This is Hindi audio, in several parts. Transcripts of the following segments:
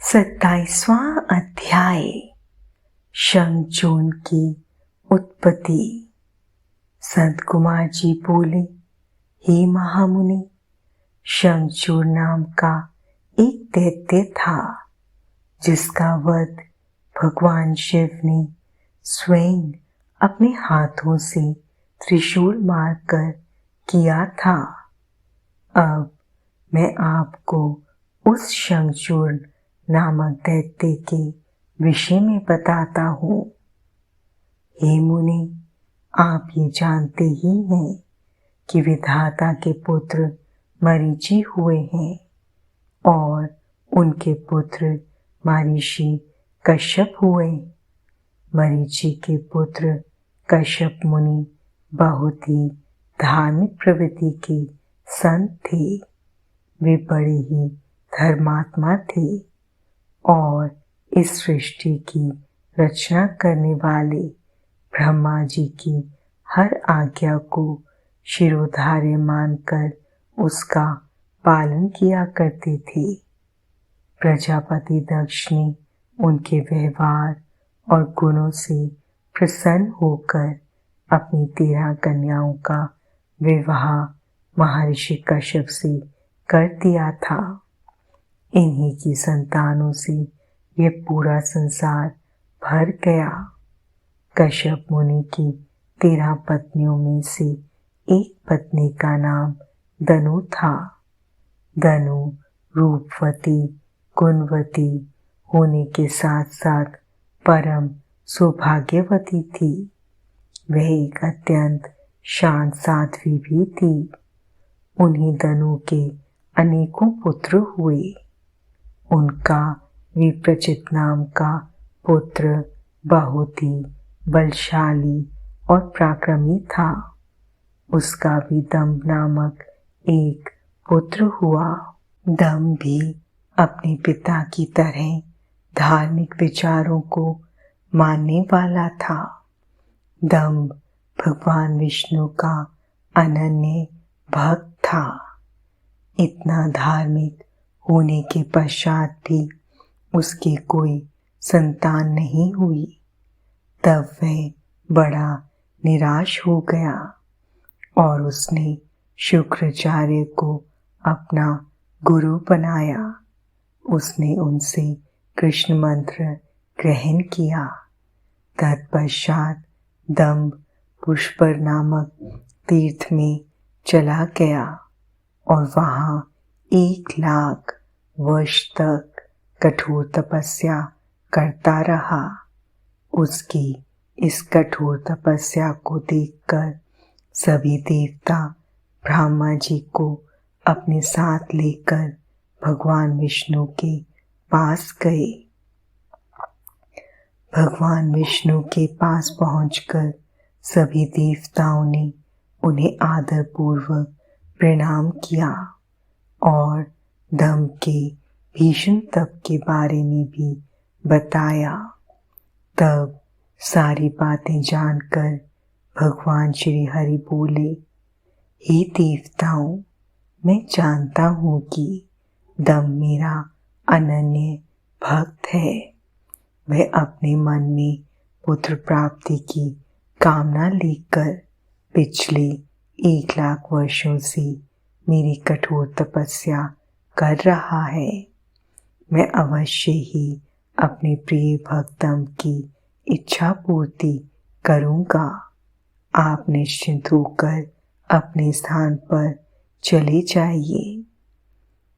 27वां अध्याय शंखचूर्ण की उत्पत्ति। संत कुमार जी बोले, हे महामुनि, शंखचूर्ण नाम का एक दैत्य था जिसका वध भगवान शिव ने स्वयं अपने हाथों से त्रिशूल मारकर किया था। अब मैं आपको उस शंखचूर्ण नामक दैत्य के विषय में बताता हूँ। हे मुनि, आप ये जानते ही हैं कि विधाता के पुत्र मरीचि हुए हैं और उनके पुत्र महर्षि कश्यप हुए। मरीचि के पुत्र कश्यप मुनि बहुत ही धार्मिक प्रवृत्ति के संत थे। वे बड़े ही धर्मात्मा थे और इस सृष्टि की रचना करने वाले ब्रह्मा जी की हर आज्ञा को शिरोधार्य मानकर उसका पालन किया करते थे। प्रजापति दक्ष ने उनके व्यवहार और गुणों से प्रसन्न होकर अपनी 13 कन्याओं का विवाह महर्षि कश्यप से कर दिया था। इन्हीं की संतानों से यह पूरा संसार भर गया। कश्यप मुनि की 13 पत्नियों में से एक पत्नी का नाम दनु था। दनु रूपवती, गुणवती होने के साथ साथ परम सौभाग्यवती थी। वह एक अत्यंत शांत साध्वी भी थी। उन्हीं दनु के अनेकों पुत्र हुए। उनका विप्रचित नाम का पुत्र बहुत ही बलशाली और पराक्रमी था। उसका भी दंभ नामक एक पुत्र हुआ। दंभ भी अपने पिता की तरह धार्मिक विचारों को मानने वाला था। दंभ भगवान विष्णु का अनन्य भक्त था। इतना धार्मिक होने के पश्चात भी उसके कोई संतान नहीं हुई। तब वह बड़ा निराश हो गया और उसने शुक्राचार्य को अपना गुरु बनाया। उसने उनसे कृष्ण मंत्र ग्रहण किया। तत्पश्चात दंभ पुष्कर नामक तीर्थ में चला गया और वहाँ 1 लाख वर्ष तक कठोर तपस्या करता रहा। उसकी इस कठोर तपस्या को देखकर सभी देवता ब्रह्मा जी को अपने साथ लेकर भगवान विष्णु के पास गए। भगवान विष्णु के पास पहुंचकर सभी देवताओं ने उन्हें आदरपूर्वक प्रणाम किया और दंभ के भीषण तप के बारे में भी बताया। तब सारी बातें जानकर भगवान श्री हरि बोले, हे देवताओं, मैं जानता हूँ कि दंभ मेरा अनन्य भक्त है। वह अपने मन में पुत्र प्राप्ति की कामना लेकर पिछले 1 लाख वर्षों से मेरी कठोर तपस्या कर रहा है। मैं अवश्य ही अपने प्रिय भक्त दंभ की इच्छा पूर्ति करूँगा। आप निश्चिंत होकर अपने स्थान पर चले जाइए।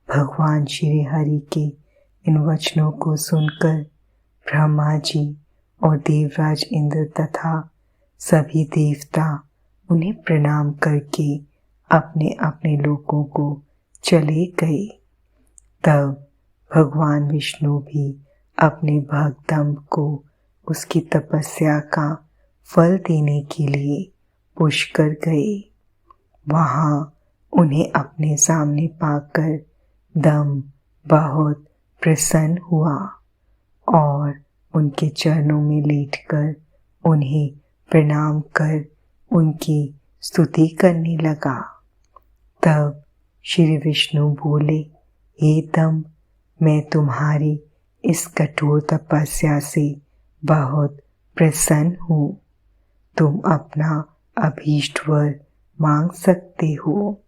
भगवान श्री हरि के इन वचनों को सुनकर ब्रह्मा जी और देवराज इंद्र तथा सभी देवता उन्हें प्रणाम करके अपने अपने लोकों को चले गए। तब भगवान विष्णु भी अपने भक्त दंभ को उसकी तपस्या का फल देने के लिए पुष्कर गए। वहाँ उन्हें अपने सामने पाकर दंभ बहुत प्रसन्न हुआ और उनके चरणों में लेटकर उन्हें प्रणाम कर उनकी स्तुति करने लगा। तब श्री विष्णु बोले, हे दंभ, मैं तुम्हारी इस कठोर तपस्या से बहुत प्रसन्न हूँ। तुम अपना अभीष्ट वर मांग सकते हो।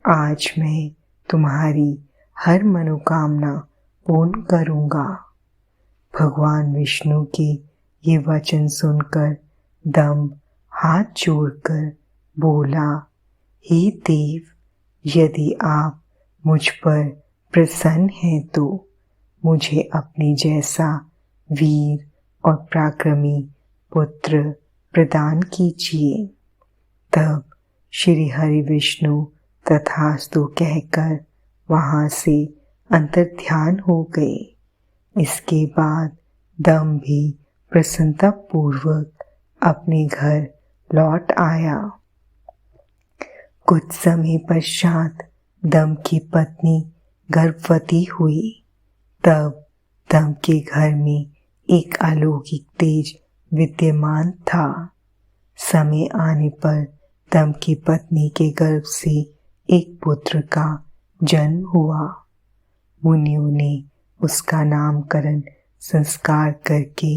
आज मैं तुम्हारी हर मनोकामना पूर्ण करूँगा। भगवान विष्णु के ये वचन सुनकर दंभ हाथ जोड़कर बोला, हे देव, यदि आप मुझ पर प्रसन्न हैं तो मुझे अपने जैसा वीर और पराक्रमी पुत्र प्रदान कीजिए। तब श्री हरि विष्णु तथास्तु कहकर वहाँ से अंतर्ध्यान हो गए। इसके बाद दंभ भी प्रसन्नतापूर्वक अपने घर लौट आया। कुछ समय पश्चात दंभ की पत्नी गर्भवती हुई। तब दंभ के घर में एक अलौकिक तेज विद्यमान था। समय आने पर दंभ की पत्नी के गर्भ से एक पुत्र का जन्म हुआ। मुनियों ने उसका नामकरण संस्कार करके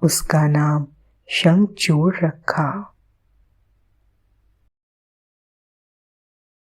उसका नाम शंखचूड़ रखा।